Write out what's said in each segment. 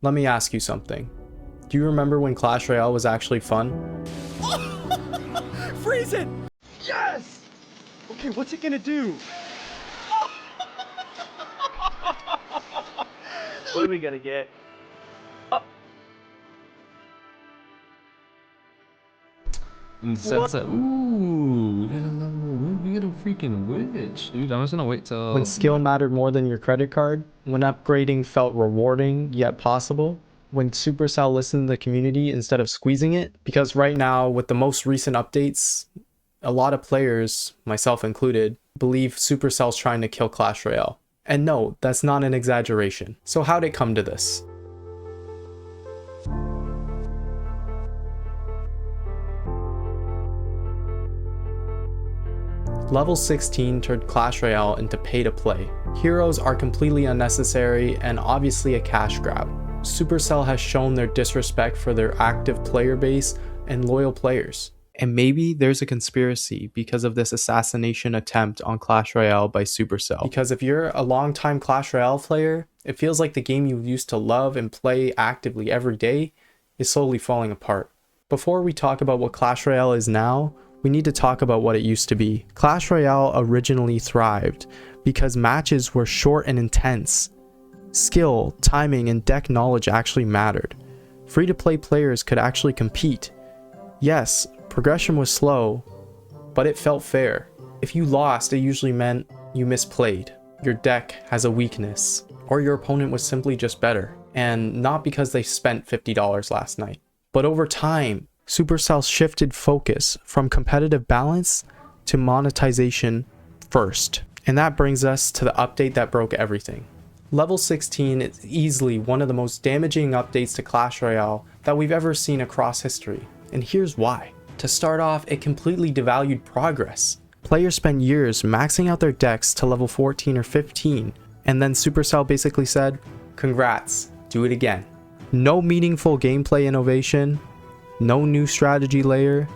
Let me ask you something. Do you remember when Clash Royale was actually fun? Freeze it! Yes! Okay, what's it gonna do? What are we gonna get? Sunset. Ooh, we got a freaking witch. Dude, I'm just gonna wait till... When skill mattered more than your credit card? When upgrading felt rewarding yet possible? When Supercell listened to the community instead of squeezing it? Because right now, with the most recent updates, a lot of players, myself included, believe Supercell's trying to kill Clash Royale. And no, that's not an exaggeration. So how'd it come to this? Level 16 turned Clash Royale into pay-to-play. Heroes are completely unnecessary and obviously a cash grab. Supercell has shown their disrespect for their active player base and loyal players. And maybe there's a conspiracy because of this assassination attempt on Clash Royale by Supercell. Because if you're a long-time Clash Royale player, it feels like the game you used to love and play actively every day is slowly falling apart. Before we talk about what Clash Royale is now, we need to talk about what it used to be. Clash Royale originally thrived because matches were short and intense. Skill, timing, and deck knowledge actually mattered. Free-to-play players could actually compete. Yes, progression was slow, but it felt fair. If you lost, it usually meant you misplayed, your deck has a weakness, or your opponent was simply just better, and not because they spent $50 last night. But over time, Supercell shifted focus from competitive balance to monetization first. And that brings us to the update that broke everything. Level 16 is easily one of the most damaging updates to Clash Royale that we've ever seen across history. And here's why. To start off, it completely devalued progress. Players spent years maxing out their decks to level 14 or 15, and then Supercell basically said, congrats, do it again. No meaningful gameplay innovation, no new strategy layer,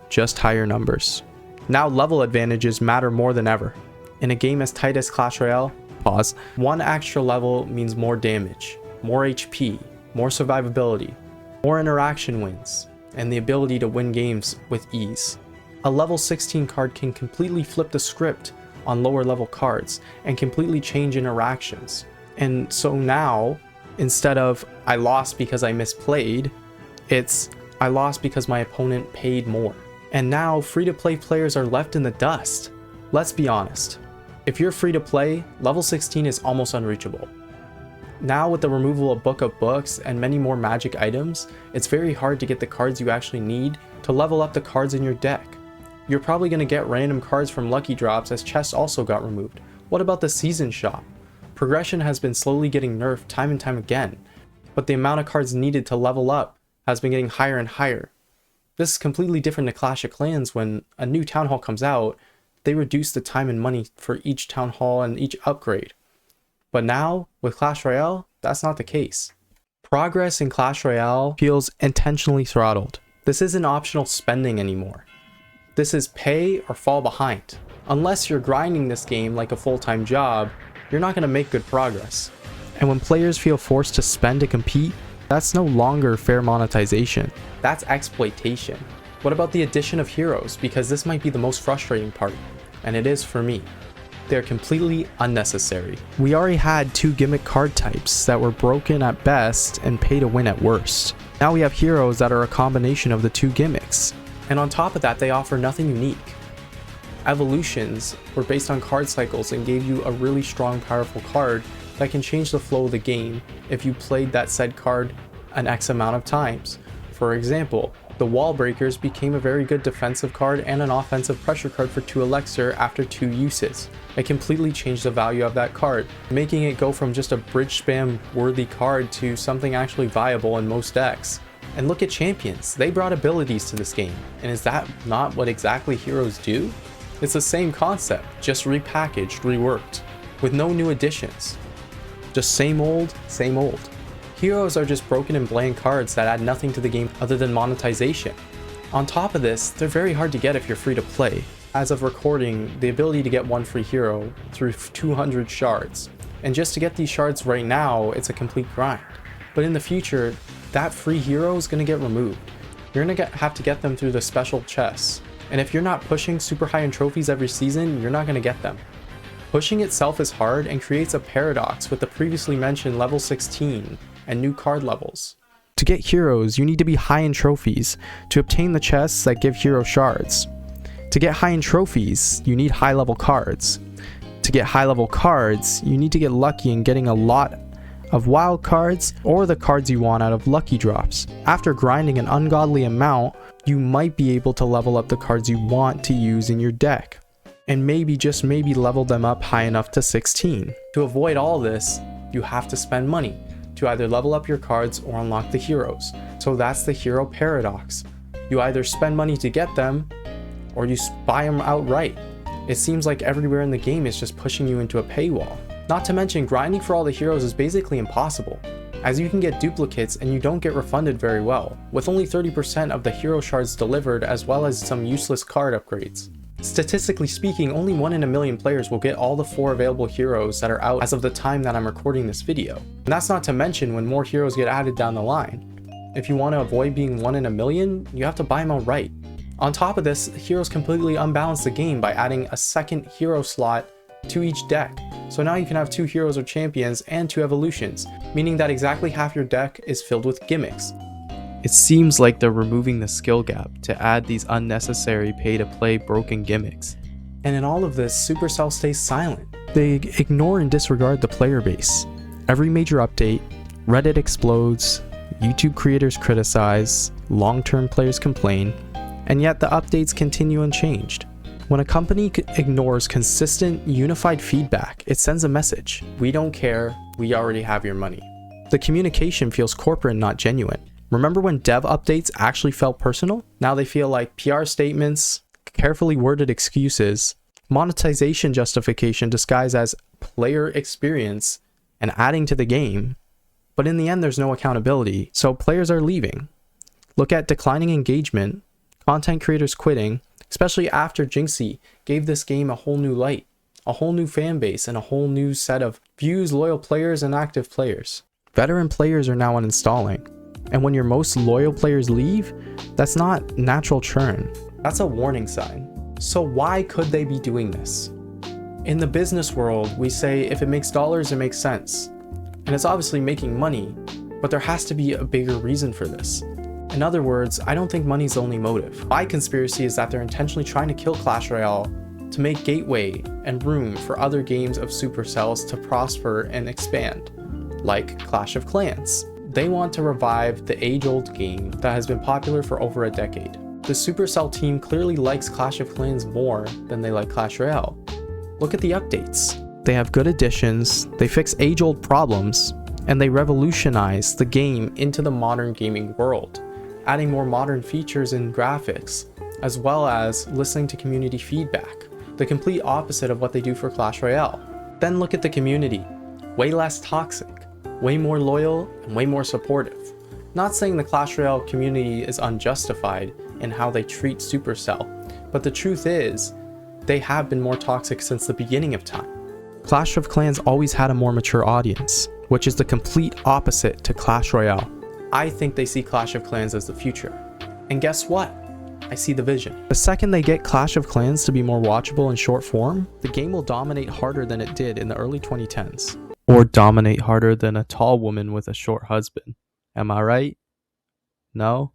just higher numbers. Now level advantages matter more than ever. In a game as tight as Clash Royale, one extra level means more damage, more HP, more survivability, more interaction wins, and the ability to win games with ease. A level 16 card can completely flip the script on lower level cards and completely change interactions. And so now, instead of I lost because I misplayed, it's I lost because my opponent paid more. And now free-to-play players are left in the dust. Let's be honest. If you're free-to-play, level 16 is almost unreachable. Now with the removal of Book of Books and many more magic items, it's very hard to get the cards you actually need to level up the cards in your deck. You're probably going to get random cards from lucky drops as chests also got removed. What about the season shop? Progression has been slowly getting nerfed time and time again, but the amount of cards needed to level up has been getting higher and higher. This is completely different to Clash of Clans. When a new town hall comes out, they reduce the time and money for each town hall and each upgrade. But now, with Clash Royale, that's not the case. Progress in Clash Royale feels intentionally throttled. This isn't optional spending anymore. This is pay or fall behind. Unless you're grinding this game like a full-time job, you're not going to make good progress. And when players feel forced to spend to compete, that's no longer fair monetization. That's exploitation. What about the addition of heroes? Because this might be the most frustrating part, and it is for me. They're completely unnecessary. We already had 2 gimmick card types that were broken at best and pay to win at worst. Now we have heroes that are a combination of the 2 gimmicks. And on top of that, they offer nothing unique. Evolutions were based on card cycles and gave you a really strong, powerful card that can change the flow of the game if you played that said card an X amount of times. For example, the Wall Breakers became a very good defensive card and an offensive pressure card for 2 Elixir after 2 uses. It completely changed the value of that card, making it go from just a bridge spam worthy card to something actually viable in most decks. And look at Champions, they brought abilities to this game, and is that not what exactly heroes do? It's the same concept, just repackaged, reworked, with no new additions. Just same old, same old. Heroes are just broken and bland cards that add nothing to the game other than monetization. On top of this, they're very hard to get if you're free to play. As of recording, the ability to get one free hero through 200 shards. And just to get these shards right now, it's a complete grind. But in the future, that free hero is going to get removed. You're going to have to get them through the special chests. And if you're not pushing super high in trophies every season, you're not going to get them. Pushing itself is hard and creates a paradox with the previously mentioned level 16 and new card levels. To get heroes, you need to be high in trophies to obtain the chests that give hero shards. To get high in trophies, you need high level cards. To get high level cards, you need to get lucky in getting a lot of wild cards or the cards you want out of lucky drops. After grinding an ungodly amount, you might be able to level up the cards you want to use in your deck, and maybe, just maybe, level them up high enough to 16. To avoid all this, you have to spend money to either level up your cards or unlock the heroes. So that's the hero paradox. You either spend money to get them, or you buy them outright. It seems like everywhere in the game is just pushing you into a paywall. Not to mention, grinding for all the heroes is basically impossible, as you can get duplicates and you don't get refunded very well, with only 30% of the hero shards delivered, as well as some useless card upgrades. Statistically speaking, only 1 in a million players will get all the 4 available heroes that are out as of the time that I'm recording this video. And that's not to mention when more heroes get added down the line. If you want to avoid being 1 in a million, you have to buy them outright. On top of this, heroes completely unbalance the game by adding a second hero slot to each deck. So now you can have 2 heroes or champions and 2 evolutions, meaning that exactly half your deck is filled with gimmicks. It seems like they're removing the skill gap to add these unnecessary pay-to-play broken gimmicks. And in all of this, Supercell stays silent. They ignore and disregard the player base. Every major update, Reddit explodes, YouTube creators criticize, long-term players complain, and yet the updates continue unchanged. When a company ignores consistent, unified feedback, it sends a message: we don't care, we already have your money. The communication feels corporate and not genuine. Remember when dev updates actually felt personal? Now they feel like PR statements, carefully worded excuses, monetization justification disguised as player experience and adding to the game. But in the end, there's no accountability, so players are leaving. Look at declining engagement, content creators quitting, especially after Jinxie gave this game a whole new light, a whole new fan base, and a whole new set of views, loyal players, and active players. Veteran players are now uninstalling, and when your most loyal players leave, that's not natural churn. That's a warning sign. So why could they be doing this? In the business world, we say if it makes dollars, it makes sense. And it's obviously making money, but there has to be a bigger reason for this. In other words, I don't think money's the only motive. My conspiracy is that they're intentionally trying to kill Clash Royale to make gateway and room for other games of Supercells to prosper and expand, like Clash of Clans. They want to revive the age-old game that has been popular for over a decade. The Supercell team clearly likes Clash of Clans more than they like Clash Royale. Look at the updates. They have good additions, they fix age-old problems, and they revolutionize the game into the modern gaming world, adding more modern features and graphics, as well as listening to community feedback, the complete opposite of what they do for Clash Royale. Then look at the community, way less toxic, way more loyal, and way more supportive. Not saying the Clash Royale community is unjustified in how they treat Supercell, but the truth is, they have been more toxic since the beginning of time. Clash of Clans always had a more mature audience, which is the complete opposite to Clash Royale. I think they see Clash of Clans as the future. And guess what? I see the vision. The second they get Clash of Clans to be more watchable in short form, the game will dominate harder than it did in the early 2010s. Or dominate harder than a tall woman with a short husband. Am I right? No?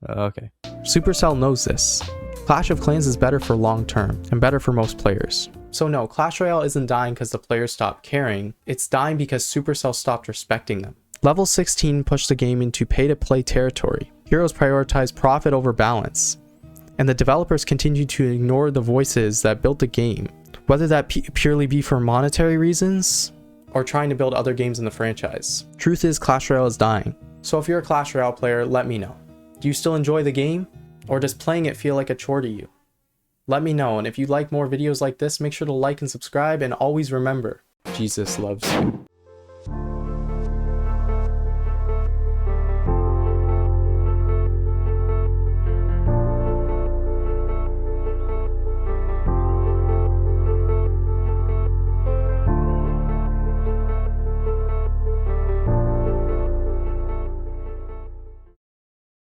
Okay. Supercell knows this. Clash of Clans is better for long term, and better for most players. So no, Clash Royale isn't dying because the players stopped caring, it's dying because Supercell stopped respecting them. Level 16 pushed the game into pay-to-play territory. Heroes prioritize profit over balance, and the developers continue to ignore the voices that built the game, whether that purely be for monetary reasons, or trying to build other games in the franchise. Truth is, Clash Royale is dying. So if you're a Clash Royale player, let me know. Do you still enjoy the game? Or does playing it feel like a chore to you? Let me know, and if you like more videos like this, make sure to like and subscribe, and always remember, Jesus loves you.